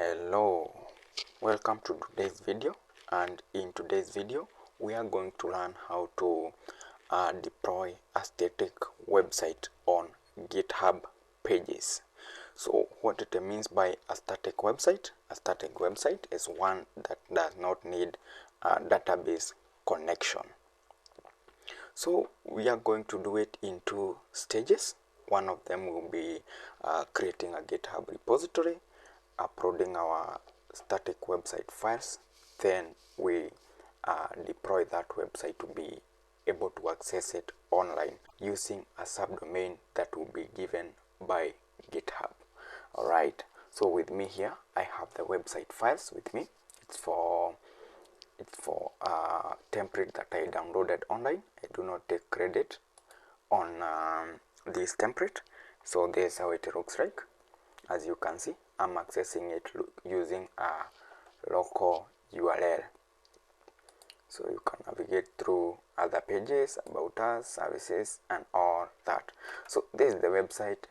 Hello, welcome to today's video, and in today's video we are going to learn how to deploy a static website on GitHub pages. So what it means by a static website is one that does not need a database connection. So we are going to do it in two stages. One of them will be creating a GitHub repository, uploading our static website files, then we deploy that website to be able to access it online using a subdomain that will be given by GitHub. Alright, so with me here I have the website files with me. It's for a template that I downloaded online. I do not take credit on this template. So this is how it looks like. As you can see, I'm accessing it using a local URL. So you can navigate through other pages, about us, services, and all that. So this is the website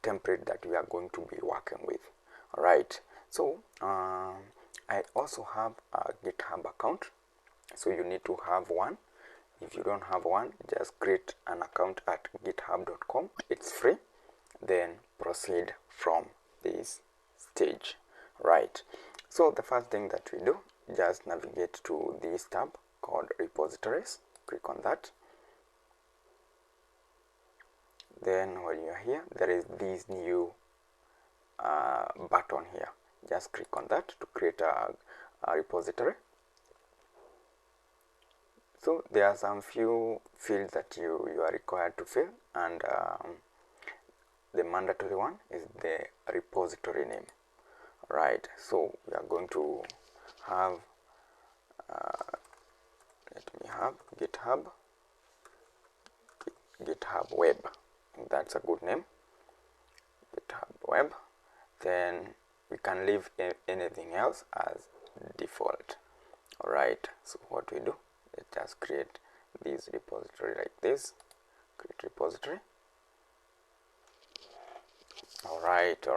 template that we are going to be working with. Alright, so I also have a GitHub account. So you need to have one. If you don't have one, just create an account at github.com. It's free. Then proceed from this stage. Right, so the first thing that we do, just navigate to this tab called repositories. Click on that. Then when you're here, there is this new button here. Just click on that to create a repository. So there are some few fields that you are required to fill, and the mandatory one is the repository name. Right, so we are going to have let me have GitHub web. That's a good name, GitHub web. Then we can leave anything else as default. Alright, so what we do, let's just create this repository like this. Create repository. Alright.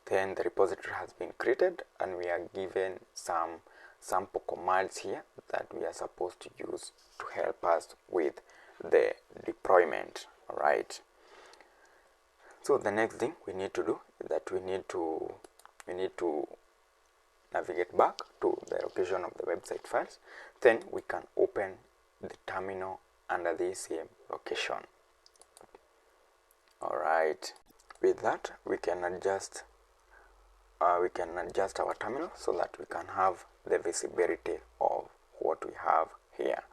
Then the repository has been created, and we are given some sample commands here that we are supposed to use to help us with the deployment. Alright, so the next thing we need to do is that we need to navigate back to the location of the website files. Then we can open the terminal under the same location. Alright, with that we can adjust our terminal so that we can have the visibility of what we have here.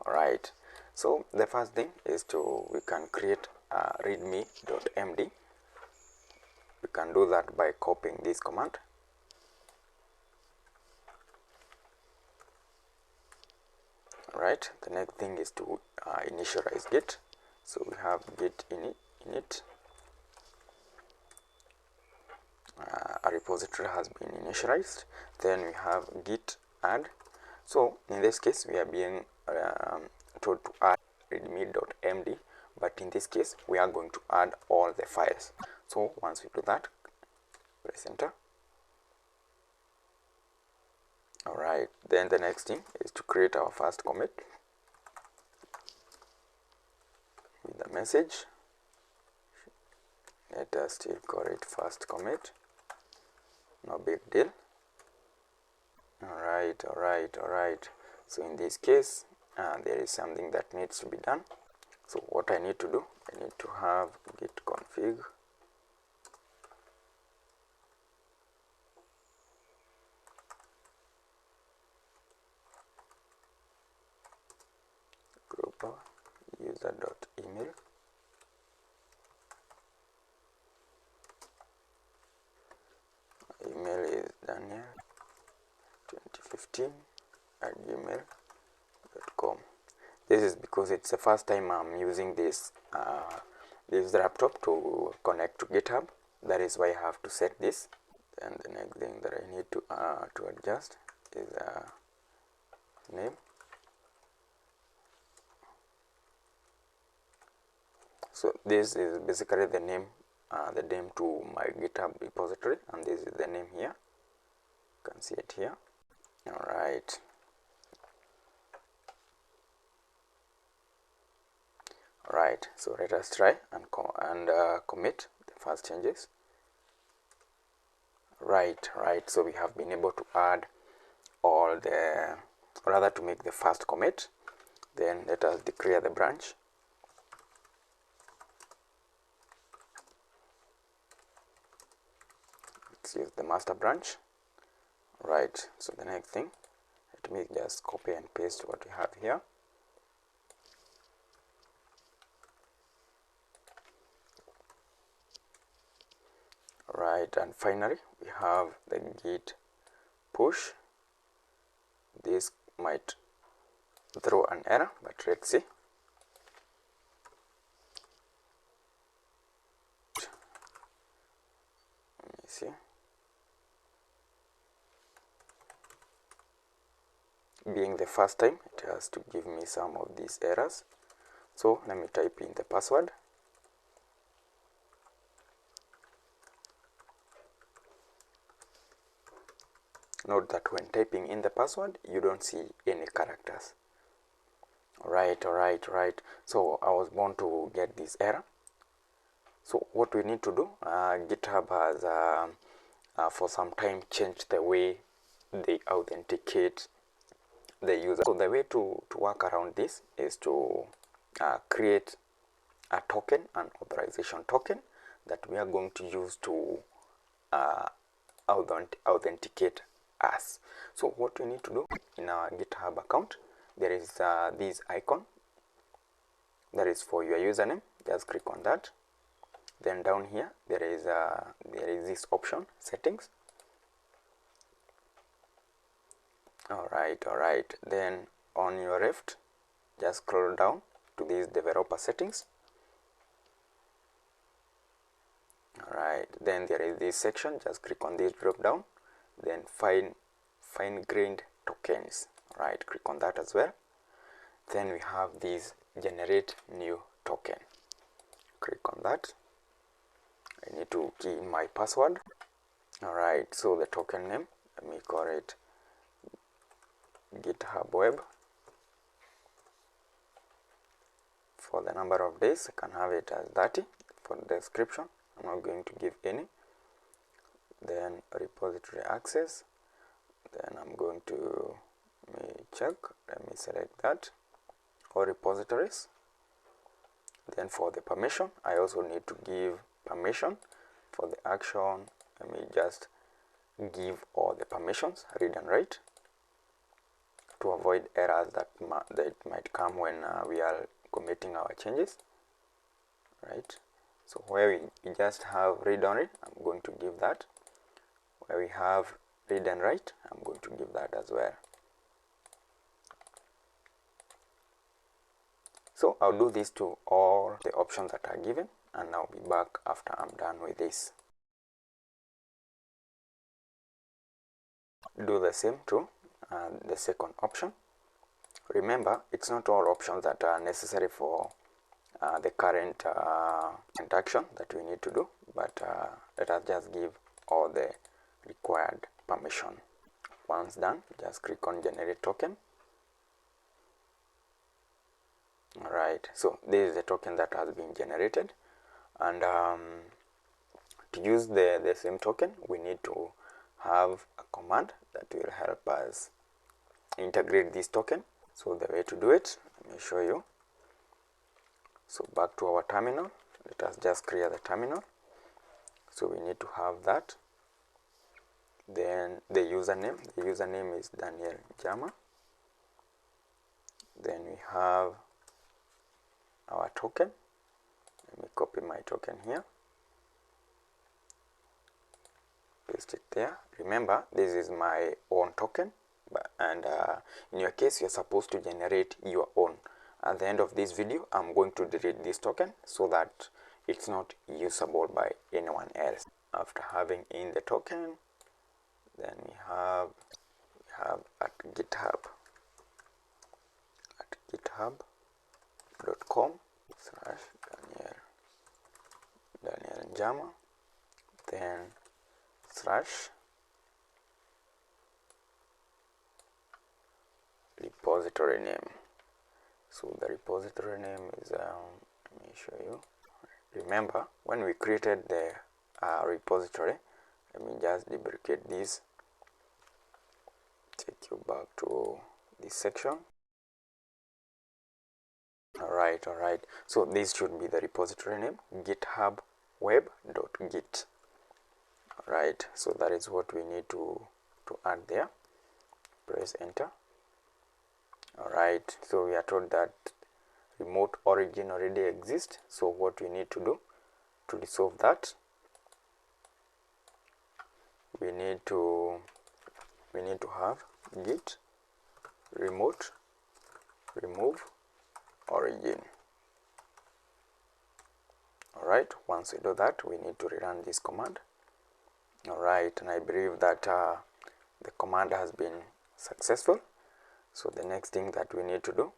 Alright, so the first thing is we can create a readme.md. We can do that by copying this command. Alright, the next thing is to initialize Git. So we have Git init. A repository has been initialized. Then we have git add. So in this case we are being told to add readme.md, but in this case we are going to add all the files. So once we do that, press enter. Alright, then the next thing is to create our first commit with the message. Let us still call it first commit. No big deal. Alright. So in this case, there is something that needs to be done. So what I need to do, I need to have git config global user.email. Email is daniel2015@gmail.com. This is because it's the first time I'm using this laptop to connect to GitHub. That is why I have to set this. And the next thing that I need to adjust is name. So this is basically the name the name to my GitHub repository, and this is the name here. You can see it here. Alright. Alright, so let us try and commit the first changes. Right, so we have been able to add all the, or rather to make the first commit. Then let us declare the branch. Let's use the master branch. Right, so the next thing, let me just copy and paste what we have here. Right, and finally we have the git push. This might throw an error, but let's see. Let me see. Being the first time, it has to give me some of these errors. So let me type in the password. Note that when typing in the password, you don't see any characters. Alright. So I was born to get this error. So what we need to do, GitHub has for some time changed the way they authenticate the user. So the way to work around this is to create a token, an authorization token, that we are going to use to authenticate us. So what we need to do, in our GitHub account, there is this icon that is for your username. Just click on that. Then down here there is this option, settings. Alright, then on your left, just scroll down to these developer settings. Alright, then there is this section, just click on this drop down, then fine-grained tokens. Right, click on that as well. Then we have this generate new token. Click on that. I need to key in my password. Alright, so the token name, let me call it GitHub Web. For the number of days, I can have it as 30. For the description, I'm not going to give any. Then repository access, then I'm going to check, let me select that, or repositories. Then for the permission, I also need to give permission. For the action, let me just give all the permissions, read and write, to avoid errors that might come when we are committing our changes. Right, so where we just have read only, I'm going to give that. Where we have read and write, I'm going to give that as well. So I'll do this to all the options that are given, and I'll be back after I'm done with this. Do the same to the second option. Remember, it's not all options that are necessary for the current action that we need to do, but let us just give all the required permission. Once done, just click on generate token. Alright, so this is the token that has been generated, and to use the same token, we need to have a command that will help us integrate this token. So the way to do it, let me show you. So back to our terminal, let us just clear the terminal. So we need to have that. Then the username is Daniel Jama. Then we have our token. Let me copy my token here, paste it there. Remember, this is my own token, and in your case, you're supposed to generate your own. At the end of this video, I'm going to delete this token so that it's not usable by anyone else. After having in the token, then we have at github.com/Daniel Daniel Njama, then slash repository name. So the repository name is let me show you. Remember, when we created the repository, let me just duplicate this, take you back to this section. Alright, so this should be the repository name, github web.git. Alright, so that is what we need to add there. Press enter. Alright, so we are told that remote origin already exists. So what we need to do to resolve that, we need to have git remote remove origin. Alright, once we do that, we need to rerun this command. Alright, and I believe that the command has been successful. So the next thing that we need to do,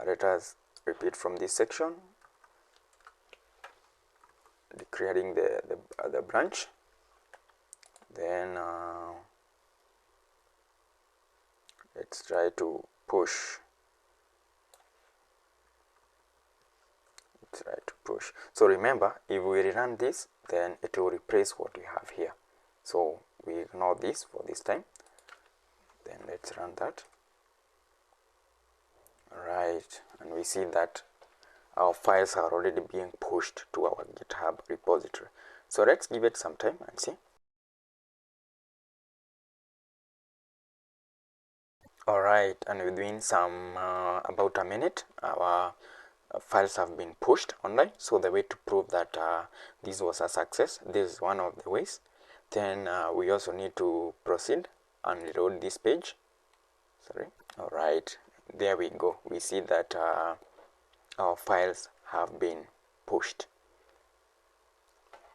let us repeat from this section, declaring the branch. Then let's try to push. So remember, if we rerun this, then it will replace what we have here. So we ignore this for this time. Then let's run that. Alright, and we see that our files are already being pushed to our GitHub repository. So let's give it some time and see. Alright, and within some about a minute, our files have been pushed online. So the way to prove that this was a success, this is one of the ways. Then we also need to proceed and reload this page. Alright, there we go. We see that our files have been pushed.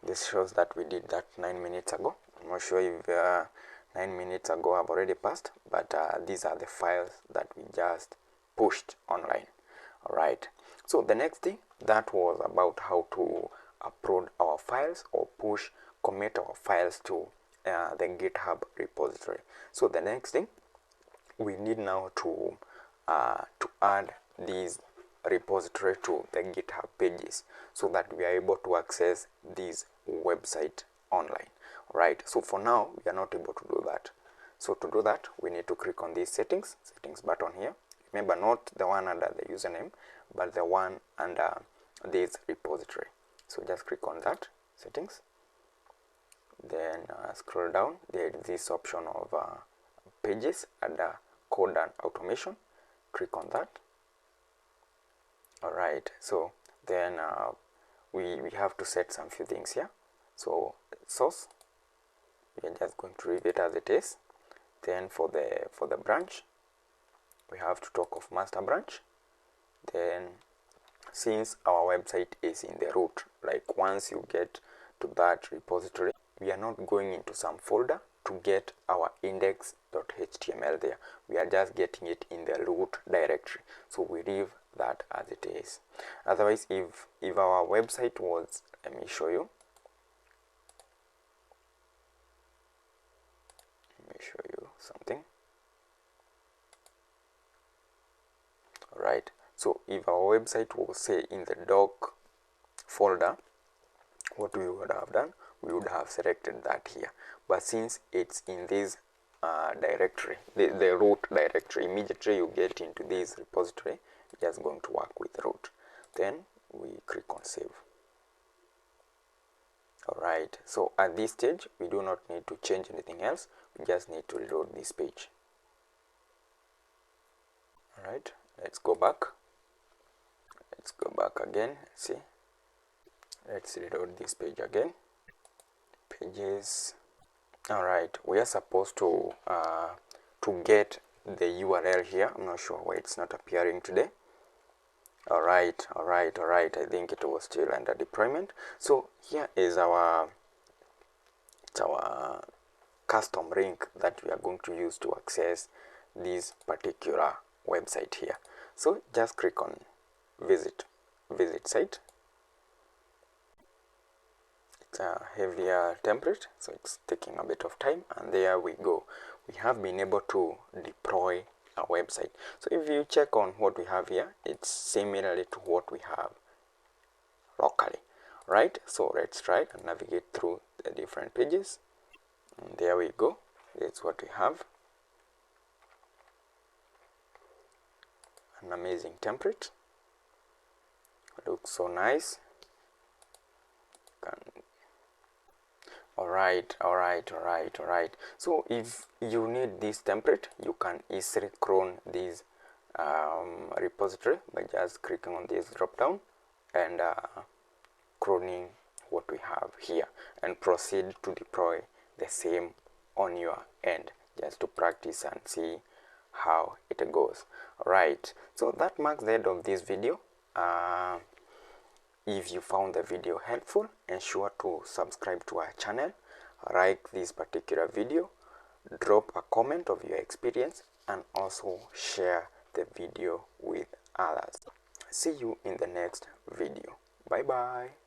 This shows that we did that 9 minutes ago. I'm not sure if 9 minutes ago have already passed, but these are the files that we just pushed online. Alright, so the next thing, that was about how to upload our files or commit our files to the GitHub repository. So the next thing, we need now to add these repository to the GitHub pages so that we are able to access this website online. Right, so for now we are not able to do that. So to do that, we need to click on this settings button here. Remember, not the one under the username, but the one under this repository. So just click on that, settings. Then scroll down, there is this option of pages under code and automation. Click on that. Alright, so then we have to set some few things here. So source, we are just going to leave it as it is. Then for the branch, we have to talk of master branch. Then since our website is in the root, like once you get to that repository, we are not going into some folder to get our index.html there. We are just getting it in the root directory. So we leave that as it is. Otherwise, if our website was, let me show you. Let me show you something. Alright, so if our website was, say, in the doc folder, what we would have done, we would have selected that here. But since it's in this directory, the root directory, immediately you get into this repository, you're just going to work with root. Then we click on save. Alright, so at this stage, we do not need to change anything else. We just need to reload this page. Alright, let's go back. Let's go back again. See, let's reload this page again. Pages. Alright, we are supposed to get the URL here. I'm not sure why it's not appearing today. Alright, I think it was still under deployment. So here is our custom link that we are going to use to access this particular website here. So just click on visit site. it's a heavier template, so it's taking a bit of time, and there we go. We have been able to deploy a website. So if you check on what we have here, it's similarly to what we have locally, right? So let's try and navigate through the different pages, and there we go. That's what we have. An amazing template. Looks so nice. All right. So if you need this template, you can easily clone this repository by just clicking on this drop down and cloning what we have here, and proceed to deploy the same on your end, just to practice and see how it goes. Right, so that marks the end of this video. If you found the video helpful, ensure to subscribe to our channel, like this particular video, drop a comment of your experience, and also share the video with others. See you in the next video. Bye bye.